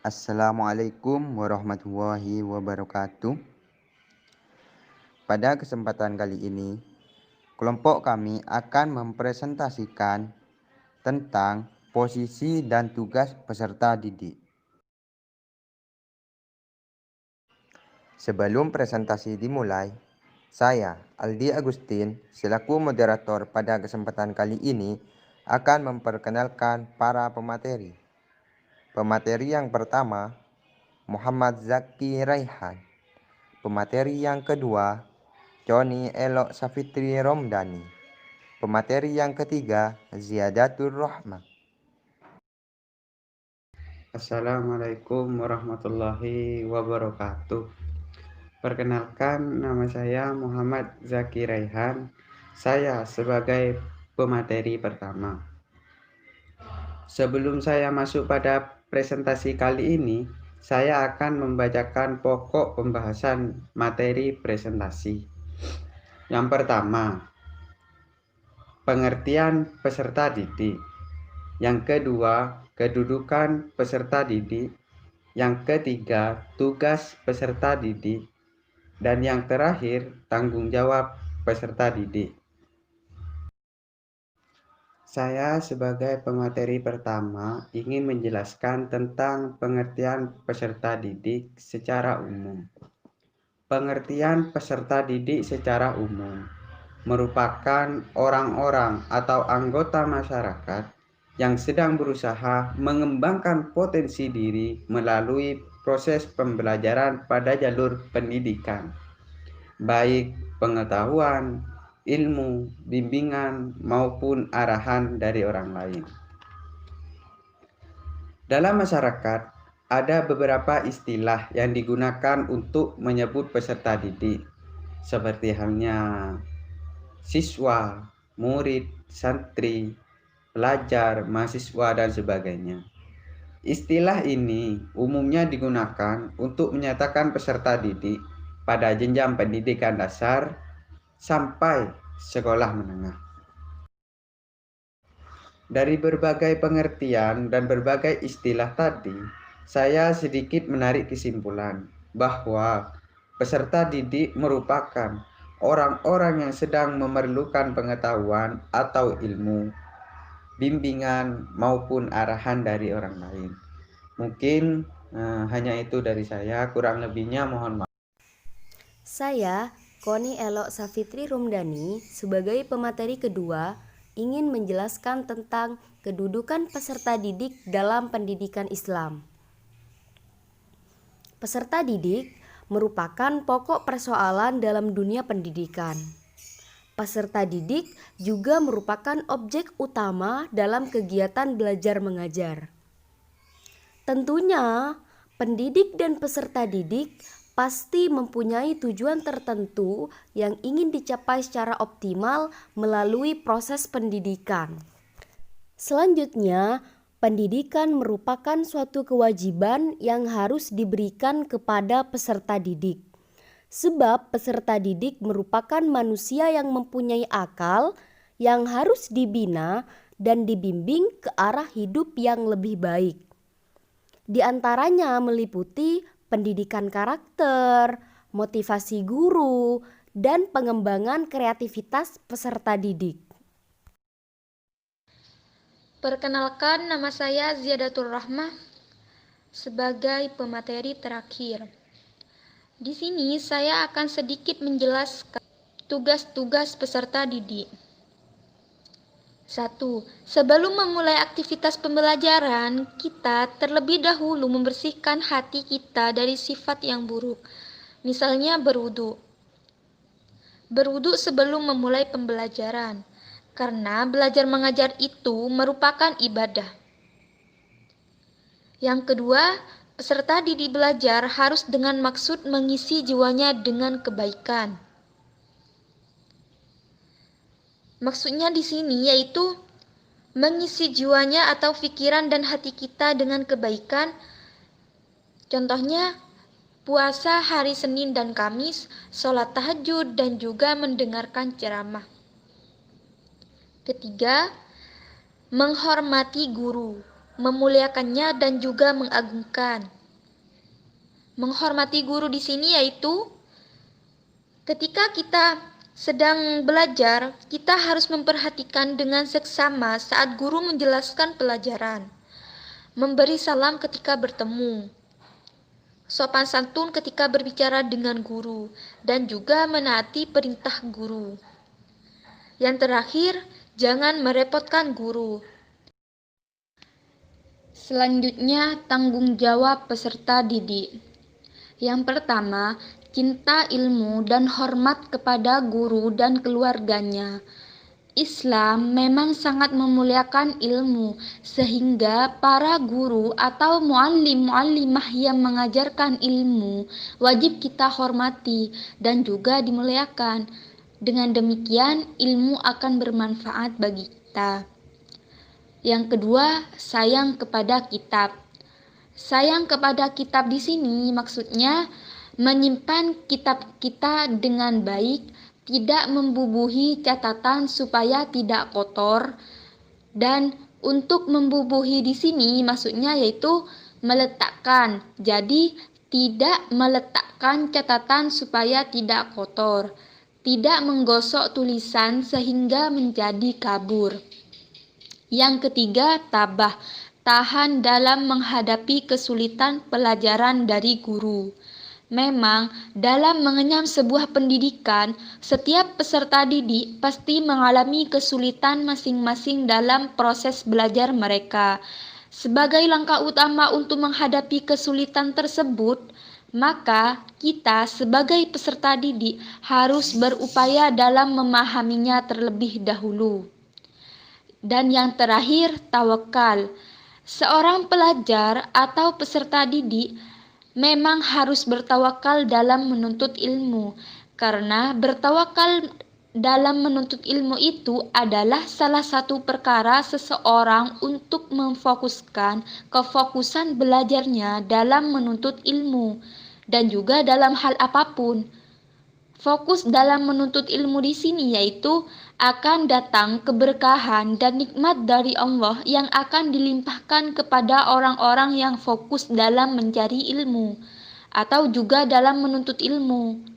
Assalamualaikum warahmatullahi wabarakatuh. Pada kesempatan kali ini, kelompok kami akan mempresentasikan tentang posisi dan tugas peserta didik. Sebelum presentasi dimulai, saya, Aldi Agustin, selaku moderator pada kesempatan kali ini akan memperkenalkan para pemateri. Pemateri yang pertama, Muhammad Zaki Raihan. Pemateri yang kedua, Joni Elok Safitri Romdani. Pemateri yang ketiga, Ziyadatur Rahmah. Assalamualaikum warahmatullahi wabarakatuh. Perkenalkan, nama saya Muhammad Zaki Raihan. Saya sebagai pemateri pertama. Sebelum saya masuk pada presentasi kali ini, saya akan membacakan pokok pembahasan materi presentasi. Yang pertama, pengertian peserta didik. Yang kedua, kedudukan peserta didik. Yang ketiga, tugas peserta didik. Dan yang terakhir, tanggung jawab peserta didik. Saya sebagai pemateri pertama ingin menjelaskan tentang pengertian peserta didik secara umum. Pengertian peserta didik secara umum merupakan orang-orang atau anggota masyarakat yang sedang berusaha mengembangkan potensi diri melalui proses pembelajaran pada jalur pendidikan, baik pengetahuan, ilmu, bimbingan, maupun arahan dari orang lain. Dalam masyarakat, ada beberapa istilah yang digunakan untuk menyebut peserta didik, seperti halnya siswa, murid, santri, pelajar, mahasiswa, dan sebagainya. Istilah ini umumnya digunakan untuk menyatakan peserta didik pada jenjang pendidikan dasar sampai sekolah menengah. Dari berbagai pengertian dan berbagai istilah tadi, saya sedikit menarik kesimpulan bahwa peserta didik merupakan orang-orang yang sedang memerlukan pengetahuan atau ilmu, bimbingan maupun arahan dari orang lain. Mungkin hanya itu dari saya, kurang lebihnya mohon maaf. Saya, Koni Elok Safitri Romdani, sebagai pemateri kedua, ingin menjelaskan tentang kedudukan peserta didik dalam pendidikan Islam. Peserta didik merupakan pokok persoalan dalam dunia pendidikan. Peserta didik juga merupakan objek utama dalam kegiatan belajar mengajar. Tentunya, pendidik dan peserta didik pasti mempunyai tujuan tertentu yang ingin dicapai secara optimal melalui proses pendidikan. Selanjutnya, pendidikan merupakan suatu kewajiban yang harus diberikan kepada peserta didik. Sebab peserta didik merupakan manusia yang mempunyai akal yang harus dibina dan dibimbing ke arah hidup yang lebih baik. Di antaranya meliputi pendidikan karakter, motivasi guru, dan pengembangan kreativitas peserta didik. Perkenalkan, nama saya Ziyadatur Rahmah sebagai pemateri terakhir. Di sini saya akan sedikit menjelaskan tugas-tugas peserta didik. 1. Sebelum memulai aktivitas pembelajaran, kita terlebih dahulu membersihkan hati kita dari sifat yang buruk. Misalnya berwudu. Berwudu sebelum memulai pembelajaran, karena belajar mengajar itu merupakan ibadah. Yang kedua, peserta didik belajar harus dengan maksud mengisi jiwanya dengan kebaikan. Maksudnya di sini yaitu mengisi jiwanya atau pikiran dan hati kita dengan kebaikan. Contohnya, puasa hari Senin dan Kamis, sholat tahajud, dan juga mendengarkan ceramah. Ketiga, menghormati guru. memuliakannya dan juga mengagungkan. Menghormati guru di sini yaitu ketika kita sedang belajar, kita harus memperhatikan dengan seksama saat guru menjelaskan pelajaran. Memberi salam ketika bertemu. Sopan santun ketika berbicara dengan guru dan juga menaati perintah guru. Yang terakhir, jangan merepotkan guru. Selanjutnya, tanggung jawab peserta didik. Yang pertama, cinta ilmu dan hormat kepada guru dan keluarganya. Islam memang sangat memuliakan ilmu, sehingga para guru atau muallim-muallimah yang mengajarkan ilmu wajib kita hormati dan juga dimuliakan. Dengan demikian, ilmu akan bermanfaat bagi kita. Yang kedua, sayang kepada kitab. Sayang kepada kitab di sini maksudnya menyimpan kitab kita dengan baik, tidak membubuhi catatan supaya tidak kotor. Dan untuk membubuhi di sini maksudnya yaitu meletakkan. Jadi tidak meletakkan catatan supaya tidak kotor, tidak menggosok tulisan sehingga menjadi kabur. Yang ketiga, tabah. Tahan dalam menghadapi kesulitan pelajaran dari guru. Memang, dalam mengenyam sebuah pendidikan, setiap peserta didik pasti mengalami kesulitan masing-masing dalam proses belajar mereka. Sebagai langkah utama untuk menghadapi kesulitan tersebut, maka kita sebagai peserta didik harus berupaya dalam memahaminya terlebih dahulu. Dan yang terakhir, tawakal. Seorang pelajar atau peserta didik memang harus bertawakal dalam menuntut ilmu, karena bertawakal dalam menuntut ilmu itu adalah salah satu perkara seseorang untuk memfokuskan kefokusan belajarnya dalam menuntut ilmu dan juga dalam hal apapun. Fokus dalam menuntut ilmu di sini yaitu akan datang keberkahan dan nikmat dari Allah yang akan dilimpahkan kepada orang-orang yang fokus dalam mencari ilmu atau juga dalam menuntut ilmu.